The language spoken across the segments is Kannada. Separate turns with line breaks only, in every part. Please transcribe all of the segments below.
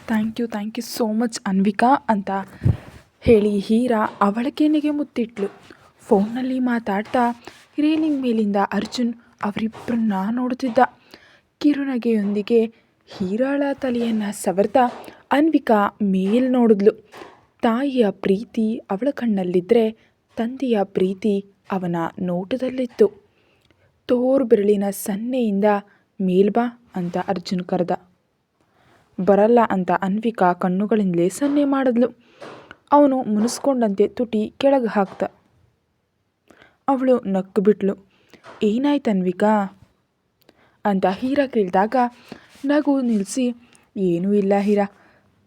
Thank you so much Anvika ಅಂತ ಹೇಳಿ ಹೀರಾ ಅವಳ ಕೆನ್ನೆಗೆ ಮುತ್ತಿಟ್ಲು. ಫೋನ್ನಲ್ಲಿ ಮಾತಾಡ್ತಾ ರೇಲಿಂಗ್ ಮೇಲಿಂದ ಅರ್ಜುನ್ ಅವರಿಬ್ಬರನ್ನ ನೋಡುತ್ತಿದ್ದ. ಕಿರುನಗೆಯೊಂದಿಗೆ ಹೀರಾಳ ತಲೆಯನ್ನು ಸವರ್ತಾ ಅನ್ವಿಕಾ ಮೇಲ್ ನೋಡಿದ್ಲು. ತಾಯಿಯ ಪ್ರೀತಿ ಅವಳ ಕಣ್ಣಲ್ಲಿದ್ದರೆ ತಂದೆಯ ಪ್ರೀತಿ ಅವನ ನೋಟದಲ್ಲಿತ್ತು. ತೋರು ಬೆರಳಿನ ಸನ್ನೆಯಿಂದ ಮೇಲ್ಬಾ ಅಂತ ಅರ್ಜುನ್ ಕರೆದ. ಬರಲ್ಲ ಅಂತ ಅನ್ವಿಕಾ ಕಣ್ಣುಗಳಿಂದಲೇ ಸನ್ನೆ ಮಾಡಿದ್ಲು. ಅವನು ಮುನಿಸ್ಕೊಂಡಂತೆ ತುಟಿ ಕೆಳಗೆ ಹಾಕ್ತ. ಅವಳು ನಕ್ಕು ಬಿಟ್ಲು. ಏನಾಯ್ತು ಅನ್ವಿಕಾ ಅಂತ ಹೀರಾ ಕೇಳಿದಾಗ ನಗು ನಿಲ್ಲಿಸಿ, ಏನೂ ಇಲ್ಲ ಹೀರಾ,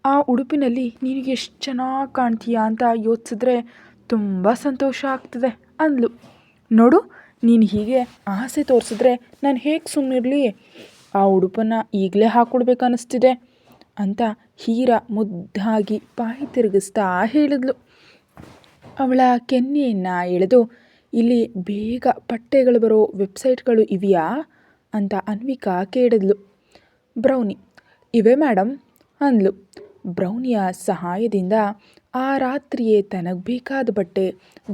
ಆ ಉಡುಪಿನಲ್ಲಿ ನೀನು ಎಷ್ಟು ಚೆನ್ನಾಗಿ ಕಾಣ್ತೀಯ ಅಂತ ಯೋಚಿಸಿದ್ರೆ ತುಂಬ ಸಂತೋಷ ಆಗ್ತದೆ ಅಂದ್ಲು. ನೋಡು, ನೀನು ಹೀಗೆ ಆಸೆ ತೋರಿಸಿದ್ರೆ ನಾನು ಹೇಗೆ ಸುಮ್ಮನಿರಲಿ, ಆ ಉಡುಪನ್ನು ಈಗಲೇ ಹಾಕ್ಕೊಡ್ಬೇಕನ್ನಿಸ್ತಿದೆ ಅಂತ ಹೀರಾ ಮುದ್ದಾಗಿ ಬಾಯಿ ತಿರುಗಿಸ್ತಾ ಹೇಳಿದ್ಲು. ಅವಳ ಕೆನ್ನೆಯನ್ನು ಎಳೆದು, ಇಲ್ಲಿ ಬೇಗ ಬಟ್ಟೆಗಳು ಬರೋ ವೆಬ್ಸೈಟ್ಗಳು ಇವೆಯಾ ಅಂತ ಅನ್ವಿಕಾ ಕೇಳಿದ್ಲು. ಬ್ರೌನಿ ಇವೆ ಮೇಡಮ್ ಅಂದ್ಲು. ಬ್ರೌನಿಯ ಸಹಾಯದಿಂದ ಆ ರಾತ್ರಿಯೇ ತನಗೆ ಬೇಕಾದ ಬಟ್ಟೆ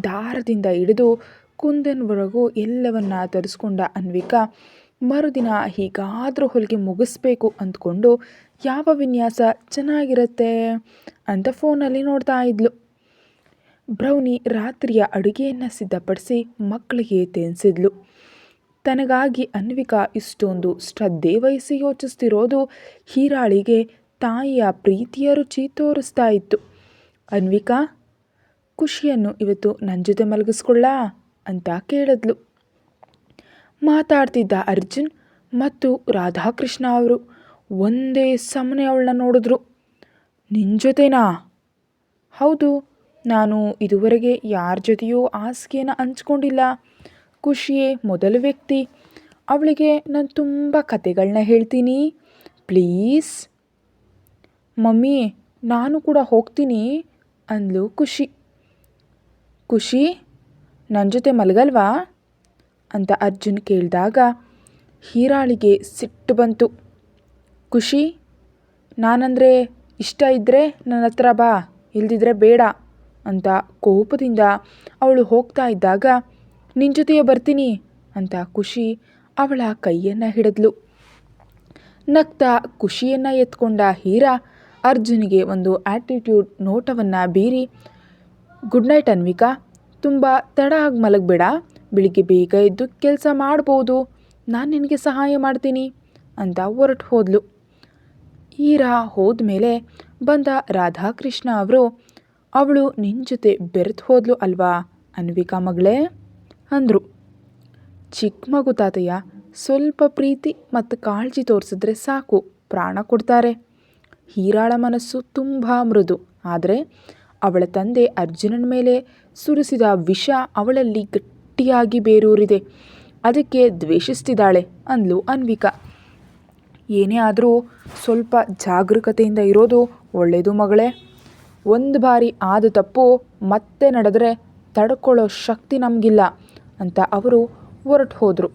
ದಾರದಿಂದ ಹಿಡಿದು ಕುಂದನ್ವರೆಗೂ ಎಲ್ಲವನ್ನ ತರಿಸ್ಕೊಂಡ ಅನ್ವಿಕಾ ಮರುದಿನ ಹೀಗಾದರೂ ಹೊಲಿಗೆ ಮುಗಿಸ್ಬೇಕು ಅಂದ್ಕೊಂಡು ಯಾವ ವಿನ್ಯಾಸ ಚೆನ್ನಾಗಿರುತ್ತೆ ಅಂತ ಫೋನಲ್ಲಿ ನೋಡ್ತಾ ಇದ್ಲು. ಬ್ರೌನಿ ರಾತ್ರಿಯ ಅಡುಗೆಯನ್ನು ಸಿದ್ಧಪಡಿಸಿ ಮಕ್ಕಳಿಗೆ ತಿನ್ನಿಸಿದ್ಲು. ತನಗಾಗಿ ಅನ್ವಿಕಾ ಇಷ್ಟೊಂದು ಶ್ರದ್ಧೆ ವಹಿಸಿ ಯೋಚಿಸ್ತಿರೋದು ಹೀರಾಳಿಗೆ ತಾಯಿಯ ಪ್ರೀತಿಯ ರುಚಿ ತೋರಿಸ್ತಾ ಇತ್ತು. ಅನ್ವಿಕಾ, ಖುಷಿಯನ್ನು ಇವತ್ತು ನನ್ನ ಜೊತೆ ಮಲಗಿಸ್ಕೊಳ್ಳಾ ಅಂತ ಕೇಳಿದ್ಲು. ಮಾತಾಡ್ತಿದ್ದ ಅರ್ಜುನ್ ಮತ್ತು ರಾಧಾಕೃಷ್ಣ ಅವರು ಒಂದೇ ಸಮನೆ ಅವಳನ್ನ ನೋಡಿದ್ರು. ನಿನ್ನ ಜೊತೆನಾ? ಹೌದು, ನಾನು ಇದುವರೆಗೆ ಯಾರ ಜೊತೆಯೂ ಹಾಸಿಗೆನ ಹಂಚ್ಕೊಂಡಿಲ್ಲ. ಖುಷಿಯೇ ಮೊದಲ ವ್ಯಕ್ತಿ. ಅವಳಿಗೆ ನಾನು ತುಂಬ ಕತೆಗಳನ್ನ ಹೇಳ್ತೀನಿ, ಪ್ಲೀಸ್. ಮಮ್ಮಿ, ನಾನು ಕೂಡ ಹೋಗ್ತೀನಿ ಅಂದ್ಲು ಖುಷಿ. ಖುಷಿ, ನನ್ನ ಜೊತೆ ಮಲಗಲ್ವಾ ಅಂತ ಅರ್ಜುನ್ ಕೇಳಿದಾಗ ಹೀರಾಳಿಗೆ ಸಿಟ್ಟು ಬಂತು. ಖುಷಿ, ನಾನಂದರೆ ಇಷ್ಟ ಇದ್ದರೆ ನನ್ನ ಹತ್ರ ಬಾ, ಇಲ್ದಿದ್ರೆ ಬೇಡ ಅಂತ ಕೋಪದಿಂದ ಅವಳು ಹೋಗ್ತಾ ಇದ್ದಾಗ ನಿನ್ನ ಜೊತೆಯೇ ಬರ್ತೀನಿ ಅಂತ ಖುಷಿ ಅವಳ ಕೈಯನ್ನು ಹಿಡಿದ್ಲು. ನಗ್ತಾ ಖುಷಿಯನ್ನು ಎತ್ಕೊಂಡ ಹೀರಾ ಅರ್ಜುನಿಗೆ ಒಂದು ಆ್ಯಟಿಟ್ಯೂಡ್ ನೋಟವನ್ನು ಬೀರಿ, ಗುಡ್ ನೈಟ್ ಅನ್ವಿಕಾ, ತುಂಬ ತಡ ಆಗಿ ಮಲಗಬೇಡ, ಬೆಳಿಗ್ಗೆ ಬೇಗ ಎದ್ದು ಕೆಲಸ ಮಾಡ್ಬೋದು, ನಾನು ನಿನಗೆ ಸಹಾಯ ಮಾಡ್ತೀನಿ ಅಂತ ಹೊರಟು ಹೋದ್ಲು. ಹೀರಾ ಹೋದ್ಮೇಲೆ ಬಂದ ರಾಧಾಕೃಷ್ಣ ಅವರು, ಅವಳು ನಿನ್ನ ಜೊತೆ ಬೆರೆತು ಹೋದ್ಲು ಅಲ್ವಾ ಅನ್ವಿಕಾ ಮಗಳೇ ಅಂದರು. ಚಿಕ್ಕ ಮಗು ತಾತಯ್ಯ, ಸ್ವಲ್ಪ ಪ್ರೀತಿ ಮತ್ತು ಕಾಳಜಿ ತೋರಿಸಿದ್ರೆ ಸಾಕು, ಪ್ರಾಣ ಕೊಡ್ತಾರೆ. ಹೀರಾಳ ಮನಸ್ಸು ತುಂಬ ಮೃದು, ಆದರೆ ಅವಳ ತಂದೆ ಅರ್ಜುನನ ಮೇಲೆ ಸುರಿಸಿದ ವಿಷ ಅವಳಲ್ಲಿ ಗಟ್ಟಿಯಾಗಿ ಬೇರೂರಿದೆ, ಅದಕ್ಕೆ ದ್ವೇಷಿಸ್ತಿದ್ದಾಳೆ ಅಂದ್ಲು ಅನ್ವಿಕಾ. ಏನೇ ಆದರೂ ಸ್ವಲ್ಪ ಜಾಗರೂಕತೆಯಿಂದ ಇರೋದು ಒಳ್ಳೆಯದು ಮಗಳೇ. ಒಂದು ಬಾರಿ ಆದ ತಪ್ಪು ಮತ್ತೆ ನಡೆದರೆ ತಡ್ಕೊಳ್ಳೋ ಶಕ್ತಿ ನಮಗಿಲ್ಲ ಅಂತ ಅವರು ಹೊರಟು ಹೋದರು.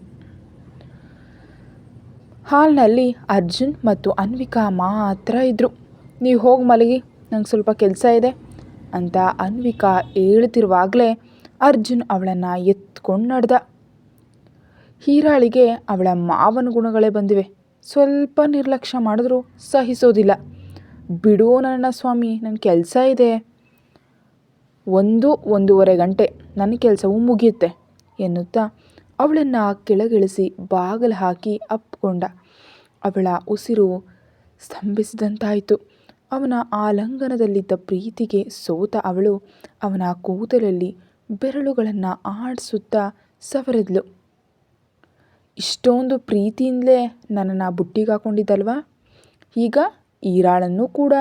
ಹಾಲ್ನಲ್ಲಿ ಅರ್ಜುನ್ ಮತ್ತು ಅನ್ವಿಕಾ ಮಾತ್ರ ಇದ್ದರು. ನೀವು ಹೋಗಿ ಮಲಗಿ, ನಂಗೆ ಸ್ವಲ್ಪ ಕೆಲಸ ಇದೆ ಅಂತ ಅನ್ವಿಕಾ ಹೇಳ್ತಿರುವಾಗಲೇ ಅರ್ಜುನ್ ಅವಳನ್ನು ಎತ್ಕೊಂಡು ನಡೆದ. ಹೀರಾಳಿಗೆ ಅವಳ ಮಾವನ ಗುಣಗಳೇ ಬಂದಿವೆ. ಸ್ವಲ್ಪ ನಿರ್ಲಕ್ಷ್ಯ ಮಾಡಿದ್ರೂ ಸಹಿಸೋದಿಲ್ಲ. ಬಿಡು ನನ್ನ ಸ್ವಾಮಿ, ನನ್ನ ಕೆಲಸ ಇದೆ, 1-1.5 ಗಂಟೆ ನನ್ನ ಕೆಲಸವೂ ಮುಗಿಯುತ್ತೆ ಎನ್ನುತ್ತಾ ಅವಳನ್ನು ಕೆಳಗಿಳಿಸಿ ಬಾಗಿಲು ಹಾಕಿ ಅಪ್ಪಿಕೊಂಡ. ಅವಳ ಉಸಿರು ಸ್ತಂಭಿಸಿದಂತಾಯಿತು. ಅವನ ಆಲಿಂಗನದಲ್ಲಿದ್ದ ಪ್ರೀತಿಗೆ ಸೋತ ಅವಳು ಅವನ ಕೂದಲಲ್ಲಿ ಬೆರಳುಗಳನ್ನು ಆಡಿಸುತ್ತಾ ಸವರಿದ್ಲು. ಇಷ್ಟೊಂದು ಪ್ರೀತಿಯಿಂದಲೇ ನನ್ನನ್ನು ಬುಟ್ಟಿಗೆ ಹಾಕ್ಕೊಂಡಿದ್ದಲ್ವಾ, ಈಗ ಹೀರಾಳನ್ನು ಕೂಡ.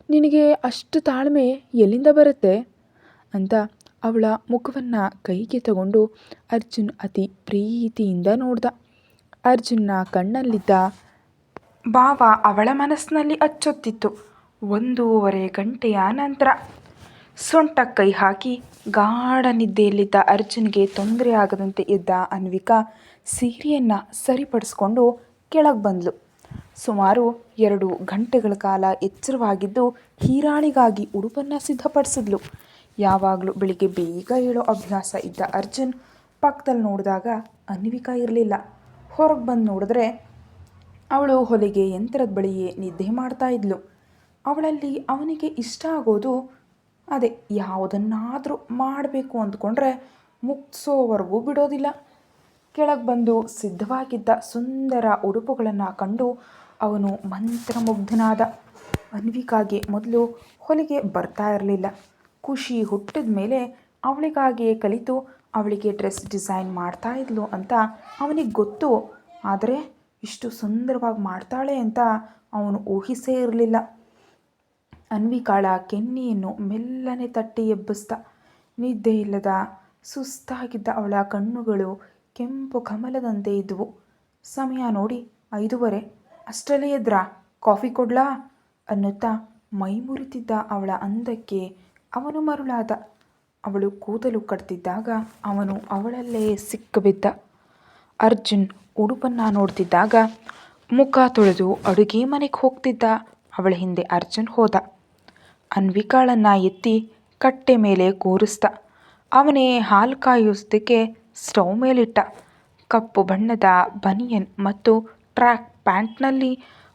ನಿನಗೆ ಅಷ್ಟು ತಾಳ್ಮೆ ಎಲ್ಲಿಂದ ಬರುತ್ತೆ ಅಂತ ಅವಳ ಮುಖವನ್ನು ಕೈಗೆ ತಗೊಂಡು ಅರ್ಜುನ್ ಅತಿ ಪ್ರೀತಿಯಿಂದ ನೋಡ್ದ. ಅರ್ಜುನ್ನ ಕಣ್ಣಲ್ಲಿದ್ದ ಭಾವ ಅವಳ ಮನಸ್ಸಿನಲ್ಲಿ ಅಚ್ಚೊತ್ತಿತ್ತು. 1.5 ಗಂಟೆಯ ನಂತರ ಸೊಂಟಕ್ಕೆ ಕೈ ಹಾಕಿ ಗಾಢ ನಿದ್ದೆಯಲ್ಲಿದ್ದ ಅರ್ಜುನ್ಗೆ ತೊಂದರೆ ಆಗದಂತೆ ಎದ್ದ ಅನ್ವಿಕಾ ಸೀರೆಯನ್ನು ಸರಿಪಡಿಸ್ಕೊಂಡು ಕೆಳಗೆ ಬಂದ್ಲು. ಸುಮಾರು 2 ಗಂಟೆಗಳ ಕಾಲ ಎಚ್ಚರವಾಗಿದ್ದು ಹೀರಾಳಿಗಾಗಿ ಉಡುಪನ್ನು ಸಿದ್ಧಪಡಿಸಿದ್ಲು. ಯಾವಾಗಲೂ ಬೆಳಿಗ್ಗೆ ಬೇಗ ಏಳೋ ಅಭ್ಯಾಸ ಇದ್ದ ಅರ್ಜುನ್ ಪಕ್ಕದಲ್ಲಿ ನೋಡಿದಾಗ ಅನ್ವಿಕಾ ಇರಲಿಲ್ಲ. ಹೊರಗೆ ಬಂದು ನೋಡಿದ್ರೆ ಅವಳು ಹೊಲಿಗೆ ಯಂತ್ರದ ಬಳಿಯೇ ನಿದ್ದೆ ಮಾಡ್ತಾ ಇದ್ಲು. ಅವಳಲ್ಲಿ ಅವನಿಗೆ ಇಷ್ಟ ಆಗೋದು ಅದೇ, ಯಾವುದನ್ನಾದರೂ ಮಾಡಬೇಕು ಅಂದ್ಕೊಂಡ್ರೆ ಮುಗಿಸೋವರೆಗೂ ಬಿಡೋದಿಲ್ಲ. ಕೆಳಗೆ ಬಂದು ಸಿದ್ಧವಾಗಿದ್ದ ಸುಂದರ ಉಡುಪುಗಳನ್ನು ಕಂಡು ಅವನು ಮಂತ್ರಮುಗ್ಧನಾದ. ಅನ್ವಿಕಾಗೆ ಮೊದಲು ಹೊಲಿಗೆ ಬರ್ತಾ ಇರಲಿಲ್ಲ. ಖುಷಿ ಹುಟ್ಟಿದ ಮೇಲೆ ಅವಳಿಗಾಗಿಯೇ ಕಲಿತು ಅವಳಿಗೆ ಡ್ರೆಸ್ ಡಿಸೈನ್ ಮಾಡ್ತಾ ಇದ್ಲು ಅಂತ ಅವನಿಗೆ ಗೊತ್ತು. ಆದರೆ ಇಷ್ಟು ಸುಂದರವಾಗಿ ಮಾಡ್ತಾಳೆ ಅಂತ ಅವನು ಊಹಿಸೇ ಇರಲಿಲ್ಲ. ಅನ್ವಿಕಾಳ ಕೆನ್ನೆಯನ್ನು ಮೆಲ್ಲನೆ ತಟ್ಟಿ ಎಬ್ಬಿಸ್ದ. ನಿದ್ದೆ ಇಲ್ಲದ ಸುಸ್ತಾಗಿದ್ದ ಅವಳ ಕಣ್ಣುಗಳು ಕೆಂಪು ಕಮಲದಂತೆ ಇದ್ವು. ಸಮಯ ನೋಡಿ 5:30. ಅಷ್ಟರಲ್ಲೇ ಎದ್ರಾ? ಕಾಫಿ ಕೊಡ್ಲಾ ಅನ್ನುತ್ತಾ ಮೈ ಮುರಿತಿದ್ದ ಅವಳ ಅಂದಕ್ಕೆ ಅವನು ಮರುಳಾದ. ಅವಳು ಕೂದಲು ಕಟ್ತಿದ್ದಾಗ ಅವನು ಅವಳಲ್ಲೇ ಸಿಕ್ಕಿಬಿದ್ದ. ಅರ್ಜುನ್ ಉಡುಪನ್ನು ನೋಡ್ತಿದ್ದಾಗ ಮುಖ ತೊಳೆದು ಅಡುಗೆ ಮನೆಗೆ ಹೋಗ್ತಿದ್ದ. ಅವಳ ಹಿಂದೆ ಅರ್ಜುನ್ ಹೋದ. ಅನ್ವಿಕಾಳನ್ನು ಎತ್ತಿ ಕಟ್ಟೆ ಮೇಲೆ ಕೂರಿಸ್ದ. ಅವನೇ ಹಾಲು ಕಾಯಿಸೋದಕ್ಕೆ ಸ್ಟವ್ ಮೇಲಿಟ್ಟ. ಕಪ್ಪು ಬಣ್ಣದ ಬನಿಯನ್ ಮತ್ತು ಟ್ರ್ಯಾಕ್ ಪ್ಯಾಂಟ್ನಲ್ಲಿ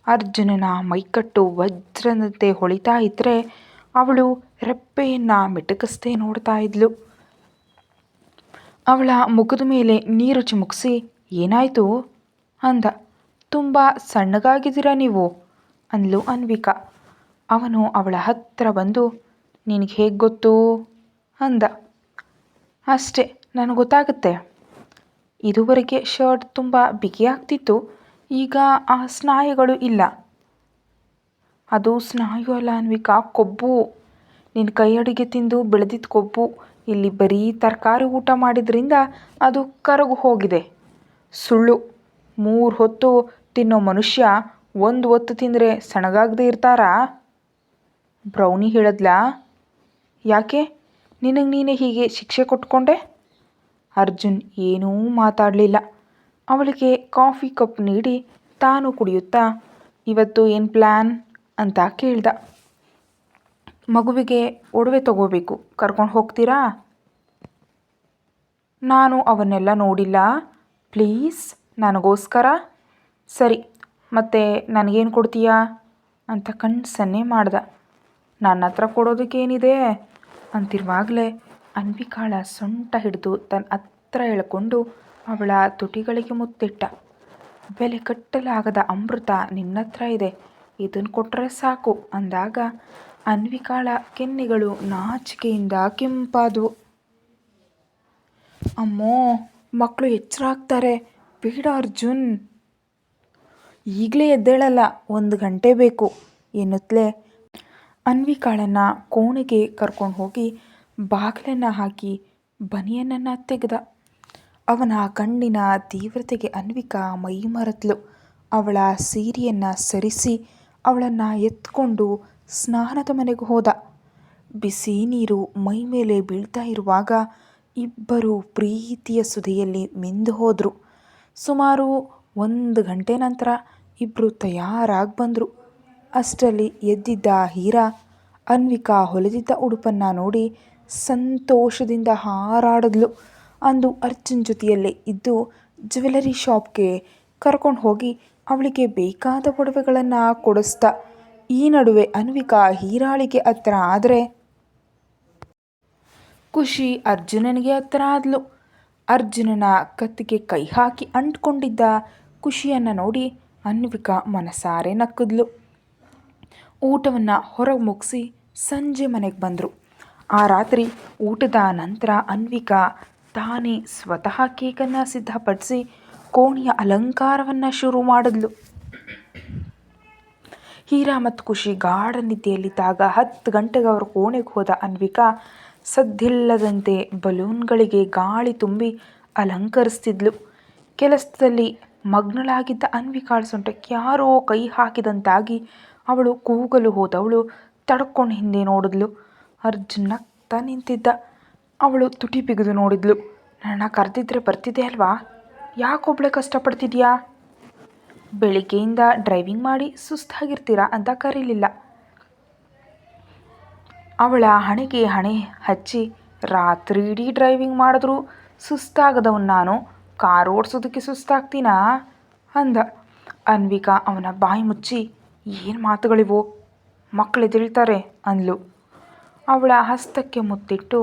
ಅರ್ಜುನನ ಮೈಕಟ್ಟು ವಜ್ರದಂತೆ ಹೊಳಿತಾ ಇದ್ದರೆ ಅವಳು ರೆಪ್ಪೆಯನ್ನು ಮಿಟುಕಿಸ್ದೇ ನೋಡ್ತಾ ಇದ್ಲು. ಅವಳ ಮುಖದ ಮೇಲೆ ನೀರು ಚಿಮುಕಿಸಿ, ಏನಾಯಿತು ಅಂದ. ತುಂಬ ಸಣ್ಣಗಾಗಿದ್ದೀರಾ ನೀವು ಅಂದ್ಲು ಅನ್ವಿಕಾ. ಅವನು ಅವಳ ಹತ್ತಿರ ಬಂದು, ನಿನಗೆ ಹೇಗೆ ಗೊತ್ತು ಅಂದ. ಅಷ್ಟೇ, ನನಗೆ ಗೊತ್ತಾಗುತ್ತೆ. ಇದುವರೆಗೆ ಶರ್ಟ್ ತುಂಬ ಬಿಗಿಯಾಗ್ತಿತ್ತು, ಈಗ ಆ ಸ್ನಾಯುಗಳು ಇಲ್ಲ. ಅದು ಸ್ನಾಯು ಅಲ್ಲ ಅನ್ವಿಕಾ, ಕೊಬ್ಬು. ನಿನ್ನ ಕೈ ಅಡುಗೆ ತಿಂದು ಬೆಳೆದಿದ್ದ ಕೊಬ್ಬು. ಇಲ್ಲಿ ಬರೀ ತರಕಾರಿ ಊಟ ಮಾಡಿದ್ರಿಂದ ಅದು ಕರಗು ಹೋಗಿದೆ. ಸುಳ್ಳು. 3 ಹೊತ್ತು ತಿನ್ನೋ ಮನುಷ್ಯ 1 ಹೊತ್ತು ತಿಂದರೆ ಸಣ್ಣಗಾಗದೇ ಇರ್ತಾರಾ? ಬ್ರೌನಿ ಹೇಳಿದ್ಲಾ? ಯಾಕೆ ನಿನಗೆ ನೀನೇ ಹೀಗೆ ಶಿಕ್ಷೆ ಕೊಟ್ಕೊಂಡೆ? ಅರ್ಜುನ್ ಏನೂ ಮಾತಾಡಲಿಲ್ಲ. ಅವಳಿಗೆ ಕಾಫಿ ಕಪ್ ನೀಡಿ ತಾನು ಕುಡಿಯುತ್ತಾ, ಇವತ್ತು ಏನು ಪ್ಲ್ಯಾನ್ ಅಂತ ಕೇಳ್ದ. ಮಗುವಿಗೆ ಒಡವೆ ತಗೋಬೇಕು, ಕರ್ಕೊಂಡು ಹೋಗ್ತೀರಾ? ನಾನು ಅವನ್ನೆಲ್ಲ ನೋಡಿಲ್ಲ, ಪ್ಲೀಸ್ ನನಗೋಸ್ಕರ. ಸರಿ, ಮತ್ತೆ ನನಗೇನು ಕೊಡ್ತೀಯಾ ಅಂತ ಕಣ್ಣು ಸನ್ನೆ ಮಾಡ್ದ. ನನ್ನ ಹತ್ರ ಕೊಡೋದಕ್ಕೇನಿದೆ ಅಂತಿರುವಾಗಲೇ ಅನ್ವಿಕಾಳ ಸೊಂಟ ಹಿಡಿದು ತನ್ನ ಹತ್ರ ಎಳ್ಕೊಂಡು ಅವಳ ತುಟಿಗಳಿಗೆ ಮುತ್ತಿಟ್ಟ. ಬೆಲೆ ಕಟ್ಟಲಾಗದ ಅಮೃತ ನಿನ್ನತ್ರ ಇದೆ, ಇದನ್ನು ಕೊಟ್ಟರೆ ಸಾಕು ಅಂದಾಗ ಅನ್ವಿಕಾಳ ಕೆನ್ನೆಗಳು ನಾಚಿಕೆಯಿಂದ ಕೆಂಪಾದವು. ಅಮ್ಮೋ, ಮಕ್ಕಳು ಎಚ್ಚರ ಆಗ್ತಾರೆ, ಬೇಡ ಅರ್ಜುನ್. ಈಗಲೇ ಎದ್ದೇಳಲ್ಲ, 1 ಗಂಟೆ ಬೇಕು ಎನ್ನುತ್ತಲೇ ಅನ್ವಿಕಾಳನ್ನು ಕೋಣೆಗೆ ಕರ್ಕೊಂಡು ಹೋಗಿ ಬಾಗಿಲನ್ನು ಹಾಕಿ ಬನಿಯನನ್ನು ತೆಗೆದ. ಅವನ ಕಣ್ಣಿನ ತೀವ್ರತೆಗೆ ಅನ್ವಿಕಾ ಮೈ ಮರೆತಳು. ಅವಳ ಸೀರೆಯನ್ನು ಸರಿಸಿ ಅವಳನ್ನು ಎತ್ಕೊಂಡು ಸ್ನಾನದ ಮನೆಗೆ ಹೋದ. ಬಿಸಿ ನೀರು ಮೈ ಮೇಲೆ ಬೀಳ್ತಾ ಇರುವಾಗ ಇಬ್ಬರು ಪ್ರೀತಿಯ ಸುಧೆಯಲ್ಲಿ ಮಿಂದು ಹೋದರು. ಸುಮಾರು 1 ಗಂಟೆ ನಂತರ ಇಬ್ಬರು ತಯಾರಾಗಿ ಬಂದರು. ಅಷ್ಟರಲ್ಲಿ ಎದ್ದಿದ್ದ ಹೀರಾ ಅನ್ವಿಕಾ ಹೊಲಿದಿದ್ದ ಉಡುಪನ್ನು ನೋಡಿ ಸಂತೋಷದಿಂದ ಹಾರಾಡಿದ್ಲು. ಅಂದು ಅರ್ಜುನ್ ಜೊತೆಯಲ್ಲೇ ಇದ್ದು ಜ್ಯುವೆಲರಿ ಶಾಪ್ಗೆ ಕರ್ಕೊಂಡು ಹೋಗಿ ಅವಳಿಗೆ ಬೇಕಾದ ಒಡವೆಗಳನ್ನು ಕೊಡಿಸ್ದ. ಈ ನಡುವೆ ಅನ್ವಿಕಾ ಹೀರಾಳಿಗೆ ಹತ್ತಿರ ಆದರೆ ಖುಷಿ ಅರ್ಜುನನಿಗೆ ಹತ್ತಿರ ಆದ್ಲು. ಅರ್ಜುನನ ಕತ್ತಿಗೆ ಕೈ ಹಾಕಿ ಅಂಟ್ಕೊಂಡಿದ್ದ ಖುಷಿಯನ್ನು ನೋಡಿ ಅನ್ವಿಕಾ ಮನಸಾರೆ ನಕ್ಕಿದ್ಲು. ಊಟವನ್ನು ಹೊರಗೆ ಮುಗಿಸಿ ಸಂಜೆ ಮನೆಗೆ ಬಂದರು. ಆ ರಾತ್ರಿ ಊಟದ ನಂತರ ಅನ್ವಿಕಾ ತಾನೇ ಸ್ವತಃ ಕೇಕನ್ನು ಸಿದ್ಧಪಡಿಸಿ ಕೋಣೆಯ ಅಲಂಕಾರವನ್ನು ಶುರು ಮಾಡಿದ್ಲು. ಹೀರಾ ಮತ್ತು ಖುಷಿ ಗಾಢ ನಿದ್ದೆಯಲ್ಲಿದ್ದಾಗ 10 ಗಂಟೆಗೆ ಅವರು ಕೋಣೆಗೆ ಹೋದ ಅನ್ವಿಕಾ ಸದ್ದಿಲ್ಲದಂತೆ ಬಲೂನ್ಗಳಿಗೆ ಗಾಳಿ ತುಂಬಿ ಅಲಂಕರಿಸ್ತಿದ್ಲು. ಕೆಲಸದಲ್ಲಿ ಮಗ್ನಳಾಗಿದ್ದ ಅನ್ವಿಕಾಳ ಸೊಂಟಕ್ಕೆ ಯಾರೋ ಕೈ ಹಾಕಿದಂತಾಗಿ ಅವಳು ಕೂಗಲು ಹೋದವಳು ತಡ್ಕೊಂಡು ಹಿಂದೆ ನೋಡಿದ್ಲು. ಅರ್ಜುನ್ ನಗ್ತಾ ನಿಂತಿದ್ದ. ಅವಳು ತುಟಿ ಬಿಗಿದು ನೋಡಿದ್ಲು. ನನ್ನ ಕರೆದಿದ್ರೆ ಬರ್ತಿದ್ದೆ ಅಲ್ವಾ, ಯಾಕೊಬ್ಳೆ ಕಷ್ಟಪಡ್ತಿದ್ಯಾ? ಬೆಳಿಗ್ಗೆಯಿಂದ ಡ್ರೈವಿಂಗ್ ಮಾಡಿ ಸುಸ್ತಾಗಿರ್ತೀರಾ ಅಂತ ಕರೀಲಿಲ್ಲ. ಅವಳ ಹಣೆಗೆ ಹಣೆ ಹಚ್ಚಿ, ರಾತ್ರಿ ಇಡೀ ಡ್ರೈವಿಂಗ್ ಮಾಡಿದ್ರೂ ಸುಸ್ತಾಗದವನು ನಾನು ಕಾರ್ ಓಡಿಸೋದಕ್ಕೆ ಸುಸ್ತಾಗ್ತೀನಾ ಅಂದ. ಅನ್ವಿಕಾ ಅವನ ಬಾಯಿ ಮುಚ್ಚಿ, ಏನು ಮಾತುಗಳಿವು, ಮಕ್ಕಳು ಎದ್ದೇಳ್ತಾರೆ ಅಂದ್ಲು. ಅವಳ ಹಸ್ತಕ್ಕೆ ಮುತ್ತಿಟ್ಟು,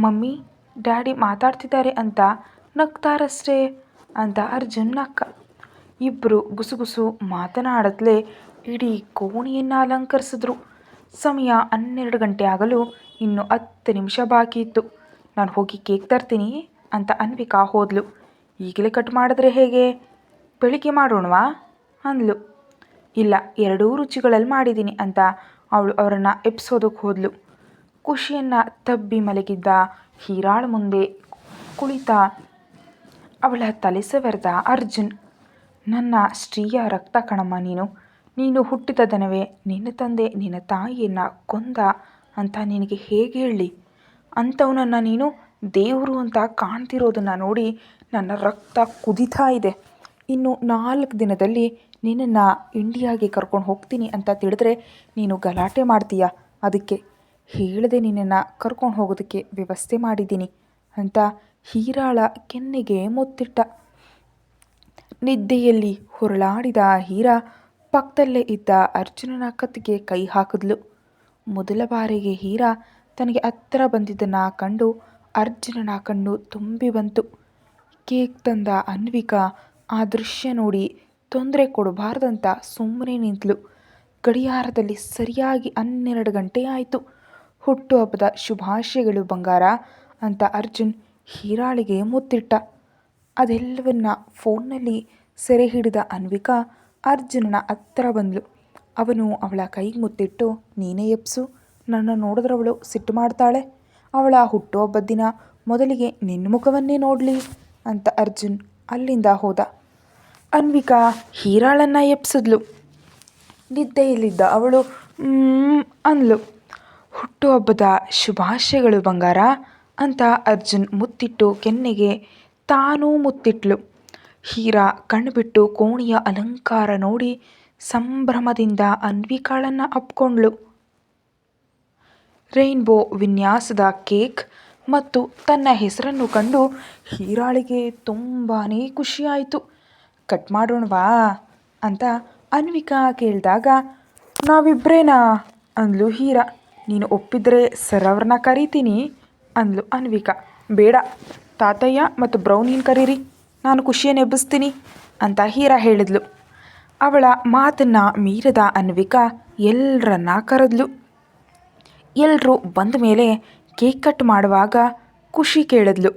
ಮಮ್ಮಿ ಡ್ಯಾಡಿ ಮಾತಾಡ್ತಿದ್ದಾರೆ ಅಂತ ನಗ್ತಾರಷ್ಟೇ ಅಂತ ಅರ್ಜುನ್ ನಕ್ಕ. ಇಬ್ಬರು ಗುಸುಗುಸು ಮಾತನಾಡತ್ಲೇ ಇಡೀ ಕೋಣೆಯನ್ನು ಅಲಂಕರಿಸಿದ್ರು. ಸಮಯ 12 ಗಂಟೆ ಆಗಲು ಇನ್ನು 10 ನಿಮಿಷ ಬಾಕಿ ಇತ್ತು. ನಾನು ಹೋಗಿ ಕೇಕ್ ತರ್ತೀನಿ ಅಂತ ಅನ್ವಿಕಾ ಹೋದ್ಲು. ಈಗಲೇ ಕಟ್ ಮಾಡಿದ್ರೆ ಹೇಗೆ, ಬೆಳಿಗ್ಗೆ ಮಾಡೋಣವಾ ಅಂದ್ಲು. ಇಲ್ಲ, ಎರಡೂ ರುಚಿಗಳಲ್ಲಿ ಮಾಡಿದ್ದೀನಿ ಅಂತ ಅವಳು ಅವರನ್ನು ಎಬ್ಸೋದಕ್ಕೆ ಹೋದ್ಲು. ಖುಷಿಯನ್ನು ತಬ್ಬಿ ಮಲಗಿದ್ದ ಹೀರಾಳ ಮುಂದೆ ಕುಳಿತ ಅವಳ ತಲೆ ಸವರ್ದ ಅರ್ಜುನ್. ನನ್ನ ಸ್ತ್ರೀಯ ರಕ್ತ ಕಣಮ್ಮ ನೀನು ಹುಟ್ಟಿದ ದನವೇ ನಿನ್ನ ತಂದೆ ನಿನ್ನ ತಾಯಿಯನ್ನು ಕೊಂದ ಅಂತ ನಿನಗೆ ಹೇಗೆ ಹೇಳಿ? ಅಂಥವನನ್ನು ನೀನು ದೇವರು ಅಂತ ಕಾಣ್ತಿರೋದನ್ನು ನೋಡಿ ನನ್ನ ರಕ್ತ ಕುದೀತಾ ಇದೆ. ಇನ್ನು 4 ದಿನದಲ್ಲಿ ನಿನ್ನನ್ನು ಇಂಡಿಯಾಗೆ ಕರ್ಕೊಂಡು ಹೋಗ್ತೀನಿ ಅಂತ ತಿಳಿದ್ರೆ ನೀನು ಗಲಾಟೆ ಮಾಡ್ತೀಯ. ಅದಕ್ಕೆ ಹೇಳದೆ ನಿನ್ನನ್ನು ಕರ್ಕೊಂಡು ಹೋಗೋದಕ್ಕೆ ವ್ಯವಸ್ಥೆ ಮಾಡಿದ್ದೀನಿ ಅಂತ ಹೀರಾಳ ಕೆನ್ನೆಗೆ ಮುತ್ತಿಟ್ಟ. ನಿದ್ದೆಯಲ್ಲಿ ಹೊರಳಾಡಿದ ಹೀರಾ ಪಕ್ಕದಲ್ಲೇ ಇದ್ದ ಅರ್ಜುನನ ಕತ್ತಿಗೆ ಕೈ ಹಾಕಿದ್ಲು. ಮೊದಲ ಬಾರಿಗೆ ಹೀರಾ ತನಗೆ ಹತ್ತಿರ ಬಂದಿದ್ದನ್ನು ಕಂಡು ಅರ್ಜುನನ ಕಣ್ಣು ತುಂಬಿ ಬಂತು. ಕೇಕ್ ತಂದ ಅನ್ವಿಕಾ ಆ ದೃಶ್ಯ ನೋಡಿ ತೊಂದರೆ ಕೊಡಬಾರ್ದಂತ ಸುಮ್ಮನೆ ನಿಂತಳು. ಗಡಿಯಾರದಲ್ಲಿ ಸರಿಯಾಗಿ 12 ಗಂಟೆ ಆಯಿತು. ಹುಟ್ಟುಹಬ್ಬದ ಶುಭಾಶಯಗಳು ಬಂಗಾರ ಅಂತ ಅರ್ಜುನ್ ಹೀರಾಳಿಗೆ ಮುತ್ತಿಟ್ಟ. ಅದೆಲ್ಲವನ್ನ ಫೋನ್ನಲ್ಲಿ ಸೆರೆ ಹಿಡಿದ ಅನ್ವಿಕಾ ಅರ್ಜುನನ ಹತ್ತಿರ ಬಂದಳು. ಅವನು ಅವಳ ಕೈಗೆ ಮುತ್ತಿಟ್ಟು, ನೀನೇ ಎಪ್ಸು, ನನ್ನ ನೋಡಿದ್ರವಳು ಸಿಟ್ಟು ಮಾಡ್ತಾಳೆ. ಅವಳ ಹುಟ್ಟುಹಬ್ಬದ ದಿನ ಮೊದಲಿಗೆ ನಿನ್ನ ಮುಖವನ್ನೇ ನೋಡಲಿ ಅಂತ ಅರ್ಜುನ್ ಅಲ್ಲಿಂದ ಹೋದ. ಅನ್ವಿಕಾ ಹೀರಾಳನ್ನು ಎಪ್ಸಿದ್ಲು. ನಿದ್ದೆಯಲ್ಲಿದ್ದ ಅವಳು ಅಂದ್ಲು. ಹುಟ್ಟುಹಬ್ಬದ ಶುಭಾಶಯಗಳು ಬಂಗಾರ ಅಂತ ಅರ್ಜುನ್ ಮುತ್ತಿಟ್ಟು ಕೆನ್ನೆಗೆ ತಾನೂ ಮುತ್ತಿಟ್ಲು. ಹೀರಾ ಕಣ್ಬಿಟ್ಟು ಕೋಣೆಯ ಅಲಂಕಾರ ನೋಡಿ ಸಂಭ್ರಮದಿಂದ ಅನ್ವಿಕಾಳನ್ನು ಅಪ್ಕೊಂಡ್ಳು. ರೈನ್ಬೋ ವಿನ್ಯಾಸದ ಕೇಕ್ ಮತ್ತು ತನ್ನ ಹೆಸರನ್ನು ಕಂಡು ಹೀರಾಳಿಗೆ ತುಂಬಾ ಖುಷಿಯಾಯಿತು. ಕಟ್ ಮಾಡೋಣವಾ ಅಂತ ಅನ್ವಿಕಾ ಕೇಳಿದಾಗ, ನಾವಿಬ್ರೇನಾ ಅಂದ್ಲು ಹೀರಾ. ನೀನು ಒಪ್ಪಿದ್ರೆ ಸರ್ ಅವ್ರನ್ನ ಕರಿತೀನಿ ಅಂದ್ಲು ಅನ್ವಿಕಾ. ಬೇಡ, ತಾತಯ್ಯ ಮತ್ತು ಬ್ರೌನಿನ ಕರೀರಿ, ನಾನು ಖುಷಿಯನ್ನು ಎಬ್ಬಿಸ್ತೀನಿ ಅಂತ ಹೀರಾ ಹೇಳಿದ್ಲು. ಅವಳ ಮಾತನ್ನು ಮೀರದ ಅನ್ವಿಕಾ ಎಲ್ಲರನ್ನ ಕರೆದ್ಲು. ಎಲ್ಲರೂ ಬಂದ ಮೇಲೆ ಕೇಕ್ ಕಟ್ ಮಾಡುವಾಗ ಖುಷಿ ಕೇಳಿದ್ಲು,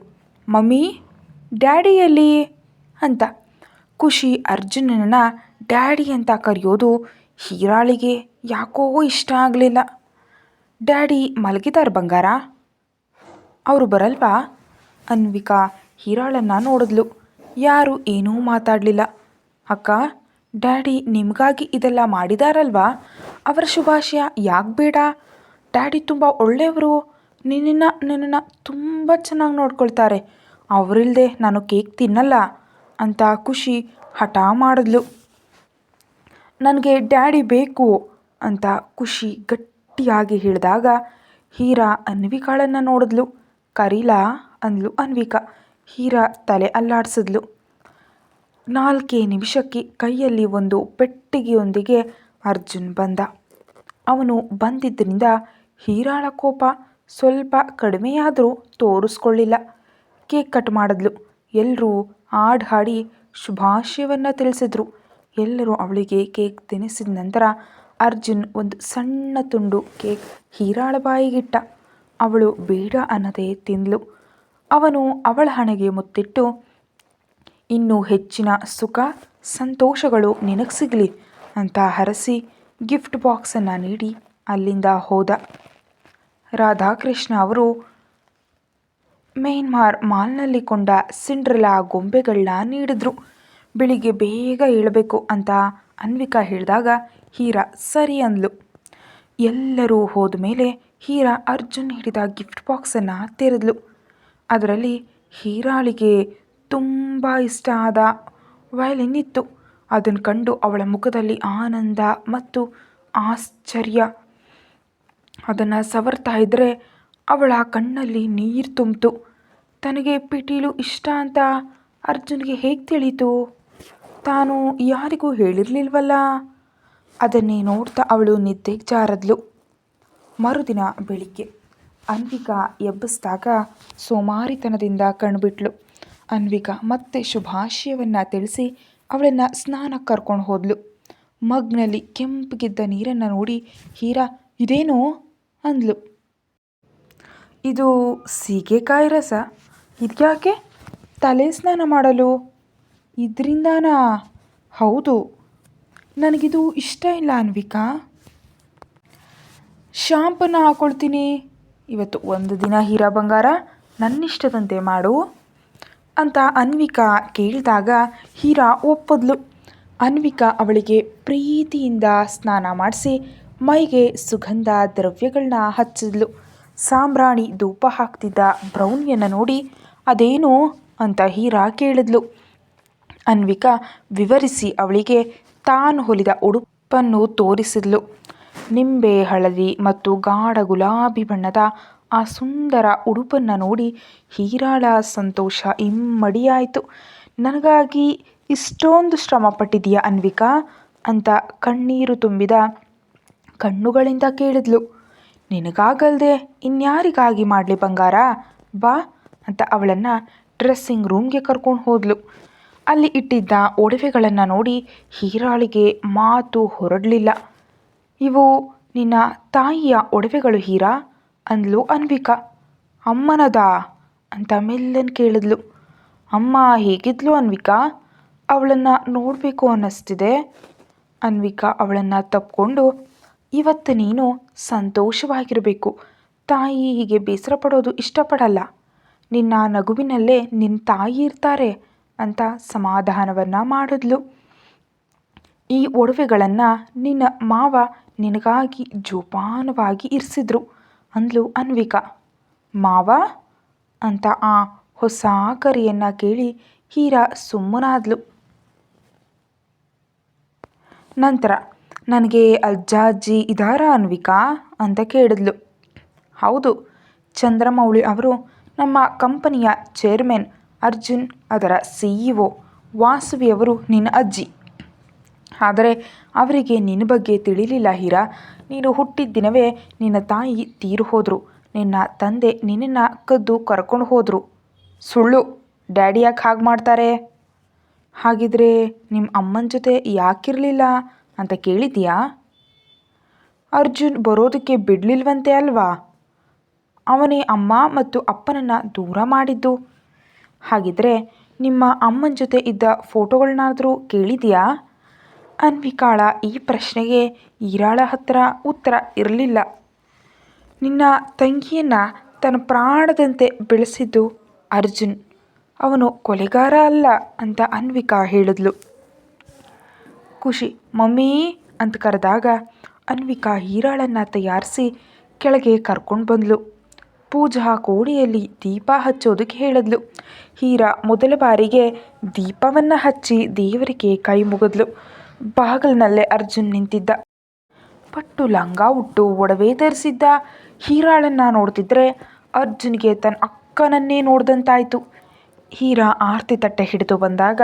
ಮಮ್ಮಿ ಡ್ಯಾಡಿ ಎಲ್ಲಿ ಅಂತ. ಖುಷಿ ಅರ್ಜುನನ ಡ್ಯಾಡಿ ಅಂತ ಕರೆಯೋದು ಹೀರಾಳಿಗೆ ಯಾಕೋ ಇಷ್ಟ ಆಗಲಿಲ್ಲ. ಡ್ಯಾಡಿ ಮಲಗಿದಾರ ಬಂಗಾರ, ಅವರು ಬರಲ್ವಾ? ಅನ್ವಿಕಾ ಹೀರಾಳನ್ನು ನೋಡಿದ್ಲು. ಯಾರೂ ಏನೂ ಮಾತಾಡಲಿಲ್ಲ. ಅಕ್ಕ, ಡ್ಯಾಡಿ ನಿಮಗಾಗಿ ಇದೆಲ್ಲ ಮಾಡಿದಾರಲ್ವಾ, ಅವರ ಶುಭಾಶಯ ಯಾಕೆ ಬೇಡ? ಡ್ಯಾಡಿ ತುಂಬ ಒಳ್ಳೆಯವರು, ನನ್ನನ್ನು ತುಂಬ ಚೆನ್ನಾಗಿ ನೋಡ್ಕೊಳ್ತಾರೆ, ಅವರಿಲ್ಲದೆ ನಾನು ಕೇಕ್ ತಿನ್ನಲ್ಲ ಅಂತ ಖುಷಿ ಹಠ ಮಾಡಿದ್ಲು. ನನಗೆ ಡ್ಯಾಡಿ ಬೇಕು ಅಂತ ಖುಷಿ ಗಟ್ಟಿಯಾಗಿ ಹೇಳಿದಾಗ ಹೀರಾ ಅನ್ವಿಕಾಳನ್ನು ನೋಡಿದ್ಲು. ಕರೀಲಾ ಅಂದ್ಲು ಅನ್ವಿಕಾ. ಹೀರಾ ತಲೆ ಅಲ್ಲಾಡಿಸಿದ್ಲು. 4 ನಿಮಿಷಕ್ಕೆ ಕೈಯಲ್ಲಿ ಒಂದು ಪೆಟ್ಟಿಗೆಯೊಂದಿಗೆ ಅರ್ಜುನ್ ಬಂದ. ಅವನು ಬಂದಿದ್ದರಿಂದ ಹೀರಾಳ ಕೋಪ ಸ್ವಲ್ಪ ಕಡಿಮೆಯಾದರೂ ತೋರಿಸ್ಕೊಳ್ಳಿಲ್ಲ. ಕೇಕ್ ಕಟ್ ಮಾಡಿದ್ಲು. ಎಲ್ಲರೂ ಹಾಡಿ ಶುಭಾಶಯವನ್ನು ತಿಳಿಸಿದ್ರು. ಎಲ್ಲರೂ ಅವಳಿಗೆ ಕೇಕ್ ತಿನ್ನಿಸಿದ ನಂತರ ಅರ್ಜುನ್ ಒಂದು ಸಣ್ಣ ತುಂಡು ಕೇಕ್ ಹೀರಾಳ ಬಾಯಿಗಿಟ್ಟ. ಅವಳು ಬೇಡ ಅನ್ನದೇ ತಿಂದ್ಲು. ಅವನು ಅವಳ ಹಣೆಗೆ ಮುತ್ತಿಟ್ಟು, ಇನ್ನೂ ಹೆಚ್ಚಿನ ಸುಖ ಸಂತೋಷಗಳು ನಿನಗೆ ಸಿಗಲಿ ಅಂತ ಹರಸಿ ಗಿಫ್ಟ್ ಬಾಕ್ಸನ್ನು ನೀಡಿ ಅಲ್ಲಿಂದ ಹೋದ. ರಾಧಾಕೃಷ್ಣ ಅವರು ಮ್ಯಾನ್ಮಾರ್ ಮಾಲ್ನಲ್ಲಿ ಕೊಂಡ ಸಿಂಡ್ರೆಲಾ ಗೊಂಬೆಗಳನ್ನ ನೀಡಿದ್ರು. ಬೆಳಿಗ್ಗೆ ಬೇಗ ಏಳಬೇಕು ಅಂತ ಅನ್ವಿಕಾ ಹೇಳಿದಾಗ ಹೀರಾ ಸರಿ ಅಂದ್ಲು. ಎಲ್ಲರೂ ಹೋದ ಮೇಲೆ ಹೀರಾ ಅರ್ಜುನ್ ಹಿಡಿದ ಗಿಫ್ಟ್ ಬಾಕ್ಸನ್ನು ತೆರೆದ್ಲು. ಅದರಲ್ಲಿ ಹೀರಾಳಿಗೆ ತುಂಬ ಇಷ್ಟ ಆದ ವಯಲಿನ್ ಇತ್ತು. ಅದನ್ನು ಕಂಡು ಅವಳ ಮುಖದಲ್ಲಿ ಆನಂದ ಮತ್ತು ಆಶ್ಚರ್ಯ ಅದನ್ನು ಸವರ್ತಾ ಇದ್ದರೆ ಅವಳ ಕಣ್ಣಲ್ಲಿ ನೀರು ತುಂಬಿತು. ತನಗೆ ಪಿಟೀಲು ಇಷ್ಟ ಅಂತ ಅರ್ಜುನ್ಗೆ ಹೇಗೆ ತಿಳಿತು? ತಾನು ಯಾರಿಗೂ ಹೇಳಿರಲಿಲ್ವಲ್ಲ. ಅದನ್ನೇ ನೋಡ್ತಾ ಅವಳು ನಿದ್ದೆಗೆ ಜಾರದ್ಲು. ಮರುದಿನ ಬೆಳಿಗ್ಗೆ ಅನ್ವಿಕಾ ಎಬ್ಬಿಸಿದಾಗ ಸೋಮಾರಿತನದಿಂದ ಕಣ್ಬಿಟ್ಲು. ಅನ್ವಿಕಾ ಮತ್ತೆ ಶುಭಾಶಯವನ್ನು ತಿಳಿಸಿ ಅವಳನ್ನು ಸ್ನಾನಕ್ಕೆ ಕರ್ಕೊಂಡು ಹೋದ್ಲು. ಮಗ್ನಲ್ಲಿ ಕೆಂಪಗಿದ್ದ ನೀರನ್ನು ನೋಡಿ, ಹೀರಾ ಇದೇನು ಅಂದ್ಲು. ಇದು ಸೀಗೆಕಾಯಿ ರಸ. ಇದ್ಯಾಕೆ? ತಲೆ ಸ್ನಾನ ಮಾಡಲು. ಇದರಿಂದಾನಾ? ಹೌದು. ನನಗಿದು ಇಷ್ಟ ಇಲ್ಲ ಅನ್ವಿಕಾ. ಶಾಂಪನ್ನು ಹಾಕೊಳ್ತೀನಿ. ಇವತ್ತು ಒಂದು ದಿನ ಹೀರಾ ಬಂಗಾರ ನನ್ನಿಷ್ಟದಂತೆ ಮಾಡು ಅಂತ ಅನ್ವಿಕಾ ಕೇಳಿದಾಗ ಹೀರಾ ಒಪ್ಪದ್ಲು. ಅನ್ವಿಕಾ ಅವಳಿಗೆ ಪ್ರೀತಿಯಿಂದ ಸ್ನಾನ ಮಾಡಿಸಿ ಮೈಗೆ ಸುಗಂಧ ದ್ರವ್ಯಗಳನ್ನ ಹಚ್ಚಿದ್ಲು. ಸಾಂಬ್ರಾಣಿ ಧೂಪ ಹಾಕ್ತಿದ್ದ ಬ್ರೌನಿಯನ್ನು ನೋಡಿ ಅದೇನು ಅಂತ ಹೀರಾ ಕೇಳಿದ್ಲು. ಅನ್ವಿಕಾ ವಿವರಿಸಿ ಅವಳಿಗೆ ತಾನು ಹೊಲಿದ ಉಡುಪನ್ನು ತೋರಿಸಿದ್ಲು. ನಿಂಬೆ ಹಳದಿ ಮತ್ತು ಗಾಢ ಗುಲಾಬಿ ಬಣ್ಣದ ಆ ಸುಂದರ ಉಡುಪನ್ನು ನೋಡಿ ಹೀರಾಳ ಸಂತೋಷ ಇಮ್ಮಡಿಯಾಯಿತು. ನನಗಾಗಿ ಇಷ್ಟೊಂದು ಶ್ರಮ ಪಟ್ಟಿದೀಯ ಅನ್ವಿಕಾ ಅಂತ ಕಣ್ಣೀರು ತುಂಬಿದ ಕಣ್ಣುಗಳಿಂದ ಕೇಳಿದ್ಲು. ನಿನಗಾಗಲ್ದೆ ಇನ್ಯಾರಿಗಾಗಿ ಮಾಡಲಿ ಬಂಗಾರ, ಬಾ ಅಂತ ಅವಳನ್ನು ಡ್ರೆಸ್ಸಿಂಗ್ ರೂಮ್ಗೆ ಕರ್ಕೊಂಡು ಹೋದ್ಲು. ಅಲ್ಲಿ ಇಟ್ಟಿದ್ದ ಒಡವೆಗಳನ್ನು ನೋಡಿ ಹೀರಾಳಿಗೆ ಮಾತು ಹೊರಡಲಿಲ್ಲ. ಇವು ನಿನ್ನ ತಾಯಿಯ ಒಡವೆಗಳು ಹೀರಾ ಅಂದ್ಲು ಅನ್ವಿಕಾ. ಅಮ್ಮನದಾ ಅಂತ ಮೆಲ್ಲನ್ ಕೇಳಿದ್ಲು. ಅಮ್ಮ ಹೇಗಿದ್ಲು ಅನ್ವಿಕಾ? ಅವಳನ್ನು ನೋಡಬೇಕು ಅನ್ನಿಸ್ತಿದೆ. ಅನ್ವಿಕಾ ಅವಳನ್ನು ತಪ್ಪಿಕೊಂಡು, ಇವತ್ತು ನೀನು ಸಂತೋಷವಾಗಿರಬೇಕು. ತಾಯಿ ಹೀಗೆ ಬೇಸರ ಪಡೋದು ಇಷ್ಟಪಡಲ್ಲ. ನಿನ್ನ ನಗುವಿನಲ್ಲೇ ನಿನ್ನ ತಾಯಿ ಇರ್ತಾರೆ ಅಂತ ಸಮಾಧಾನವನ್ನು ಮಾಡಿದ್ಲು. ಈ ಒಡವೆಗಳನ್ನು ನಿನ್ನ ಮಾವ ನಿನಗಾಗಿ ಜೋಪಾನವಾಗಿ ಇರಿಸಿದ್ರು ಅಂದ್ಲು ಅನ್ವಿಕಾ. ಮಾವ ಅಂತ ಆ ಹೊಸ ಕರೆಯನ್ನು ಕೇಳಿ ಹೀರಾ ಸುಮ್ಮನಾದ್ಲು. ನಂತರ ನನಗೆ ಅಜ್ಜ ಅಜ್ಜಿ ಇದ್ದಾರಾ ಅನ್ವಿಕಾ ಅಂತ ಕೇಳಿದ್ಲು. ಹೌದು, ಚಂದ್ರಮೌಳಿ ಅವರು ನಮ್ಮ ಕಂಪನಿಯ ಚೇರ್ಮನ್, ಅರ್ಜುನ್ ಅದರ CEO, ವಾಸುವಿಯವರು ನಿನ್ನ ಅಜ್ಜಿ. ಆದರೆ ಅವರಿಗೆ ನಿನ್ನ ಬಗ್ಗೆ ತಿಳಿಲಿಲ್ಲ ಹೀರಾ. ನೀನು ಹುಟ್ಟಿದ ದಿನವೇ ನಿನ್ನ ತಾಯಿ ತೀರು ಹೋದರು. ನಿನ್ನ ತಂದೆ ನಿನ್ನನ್ನು ಕದ್ದು ಕರ್ಕೊಂಡು ಹೋದರು. ಸುಳ್ಳು. ಡ್ಯಾಡಿ ಯಾಕೆ ಹಾಗೆ ಮಾಡ್ತಾರೆ? ಹಾಗಿದ್ರೆ ನಿಮ್ಮ ಅಮ್ಮನ ಜೊತೆ ಯಾಕಿರಲಿಲ್ಲ ಅಂತ ಕೇಳಿದ್ಯಾ? ಅರ್ಜುನ್ ಬರೋದಕ್ಕೆ ಬಿಡಲಿಲ್ವಂತೆ ಅಲ್ವಾ? ಅವನೇ ಅಮ್ಮ ಮತ್ತು ಅಪ್ಪನನ್ನು ದೂರ ಮಾಡಿದ್ದು. ಹಾಗಿದ್ರೆ ನಿಮ್ಮ ಅಮ್ಮನ ಜೊತೆ ಇದ್ದ ಫೋಟೋಗಳನ್ನಾದರೂ ಕೇಳಿದೆಯಾ? ಅನ್ವಿಕಾಳ ಈ ಪ್ರಶ್ನೆಗೆ ಹೀರಾಳ ಹತ್ರ ಉತ್ತರ ಇರಲಿಲ್ಲ. ನಿನ್ನ ತಂಗಿಯನ್ನು ತನ್ನ ಪ್ರಾಣದಂತೆ ಬೆಳೆಸಿದ್ದು ಅರ್ಜುನ್. ಅವನು ಕೊಲೆಗಾರ ಅಲ್ಲ ಅಂತ ಅನ್ವಿಕಾ ಹೇಳಿದ್ಲು. ಖುಷಿ ಮಮ್ಮಿ ಅಂತ ಕರೆದಾಗ ಅನ್ವಿಕಾ ಹೀರಾಳನ್ನು ತಯಾರಿಸಿ ಕೆಳಗೆ ಕರ್ಕೊಂಡು ಬಂದ್ಲು. ಪೂಜಾ ಕೋಣೆಯಲ್ಲಿ ದೀಪ ಹಚ್ಚೋದಕ್ಕೆ ಹೇಳಿದ್ಲು. ಹೀರಾ ಮೊದಲ ಬಾರಿಗೆ ದೀಪವನ್ನು ಹಚ್ಚಿ ದೇವರಿಗೆ ಕೈ ಮುಗಿದ್ಲು. ಬಾಗಿಲಿನಲ್ಲೇ ಅರ್ಜುನ್ ನಿಂತಿದ್ದ. ಪಟ್ಟು ಲಂಗ ಉಟ್ಟು ಒಡವೆ ಧರಿಸಿದ್ದ ಹೀರಾಳನ್ನು ನೋಡ್ತಿದ್ರೆ ಅರ್ಜುನ್ಗೆ ತನ್ನ ಅಕ್ಕನನ್ನೇ ನೋಡ್ದಂತಾಯಿತು. ಹೀರಾ ಆರತಿ ತಟ್ಟೆ ಹಿಡಿದು ಬಂದಾಗ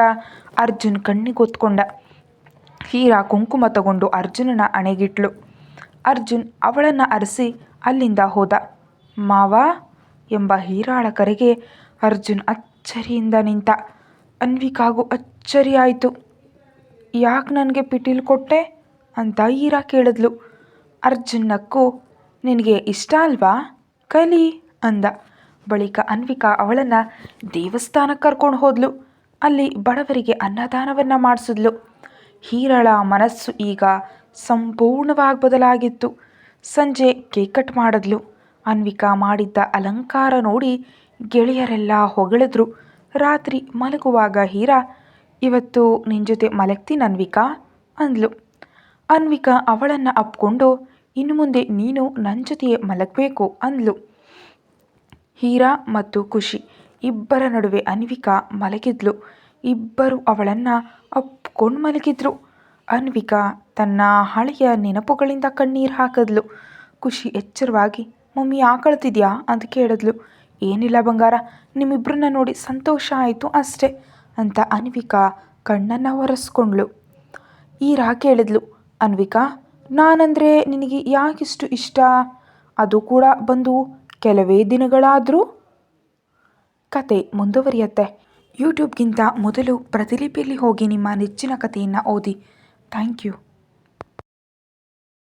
ಅರ್ಜುನ್ ಕಣ್ಣಿಗೊತ್ಕೊಂಡ. ಹೀರಾ ಕುಂಕುಮ ತಗೊಂಡು ಅರ್ಜುನನ ಹಣೆಗಿಟ್ಲು. ಅರ್ಜುನ್ ಅವಳನ್ನು ಅರಸಿ ಅಲ್ಲಿಂದ ಹೋದ. ಮಾವ ಎಂಬ ಹೀರಾಳ ಕರೆಗೆ ಅರ್ಜುನ್ ಅಚ್ಚರಿಯಿಂದ ನಿಂತ. ಅನ್ವಿಕಾಗೂ ಅಚ್ಚರಿಯಾಯಿತು. ಯಾಕೆ ನನಗೆ ಪಿಟೀಲು ಕೊಟ್ಟೆ ಅಂತ ಹೀರಾ ಕೇಳಿದ್ಲು. ಅರ್ಜುನ್ ನಕ್ಕು, ನಿನಗೆ ಇಷ್ಟ ಅಲ್ವಾ, ಕಲಿ ಅಂದ. ಬಳಿಕ ಅನ್ವಿಕಾ ಅವಳನ್ನು ದೇವಸ್ಥಾನಕ್ಕೆ ಕರ್ಕೊಂಡು ಹೋದ್ಲು. ಅಲ್ಲಿ ಬಡವರಿಗೆ ಅನ್ನದಾನವನ್ನು ಮಾಡಿಸಿದ್ಲು. ಹೀರಾಳ ಮನಸ್ಸು ಈಗ ಸಂಪೂರ್ಣವಾಗಿ ಬದಲಾಗಿತ್ತು. ಸಂಜೆ ಕೇಕ್ ಕಟ್ ಮಾಡಿದ್ಲು. ಅನ್ವಿಕಾ ಮಾಡಿದ್ದ ಅಲಂಕಾರ ನೋಡಿ ಗೆಳೆಯರೆಲ್ಲ ಹೊಗಳಿದ್ರು. ರಾತ್ರಿ ಮಲಗುವಾಗ ಹೀರಾ, ಇವತ್ತು ನಿನ್ನ ಜೊತೆ ಮಲಗ್ತೀನಿ ಅನ್ವಿಕಾ ಅಂದ್ಲು. ಅನ್ವಿಕಾ ಅವಳನ್ನು ಅಪ್ಕೊಂಡು, ಇನ್ನು ಮುಂದೆ ನೀನು ನನ್ನ ಜೊತೆಯೇ ಮಲಗಬೇಕು ಅಂದ್ಲು. ಹೀರಾ ಮತ್ತು ಖುಷಿ ಇಬ್ಬರ ನಡುವೆ ಅನ್ವಿಕಾ ಮಲಗಿದ್ಲು. ಇಬ್ಬರು ಅವಳನ್ನು ಹೊತ್ಕೊಂಡು ಮಲಗಿದ್ರು. ಅನ್ವಿಕಾ ತನ್ನ ಹಳೆಯ ನೆನಪುಗಳಿಂದ ಕಣ್ಣೀರು ಹಾಕಿದ್ಲು. ಖುಷಿ ಎಚ್ಚರವಾಗಿ, ಮಮ್ಮಿ ಯಾಕಳ್ತಿದ್ಯಾ ಅಂತ ಕೇಳಿದ್ಲು. ಏನಿಲ್ಲ ಬಂಗಾರ, ನಿಮ್ಮಿಬ್ಬರನ್ನ ನೋಡಿ ಸಂತೋಷ ಆಯಿತು ಅಷ್ಟೇ ಅಂತ ಅನ್ವಿಕಾ ಕಣ್ಣನ್ನು ಒರೆಸ್ಕೊಂಡ್ಳು. ಈರಾ ಕೇಳಿದ್ಲು, ಅನ್ವಿಕಾ, ನಾನಂದರೆ ನಿನಗೆ ಯಾಕಿಷ್ಟು ಇಷ್ಟ? ಅದು ಕೂಡ ಬಂದು ಕೆಲವೇ ದಿನಗಳಾದರೂ. ಕತೆ ಮುಂದುವರಿಯುತ್ತೆ. ಯೂಟ್ಯೂಬ್ಗಿಂತ ಮೊದಲು ಪ್ರತಿಲಿಪಿಯಲ್ಲಿ ಹೋಗಿ ನಿಮ್ಮ ನೆಚ್ಚಿನ ಕಥೆಯನ್ನು ಓದಿ. Thank you.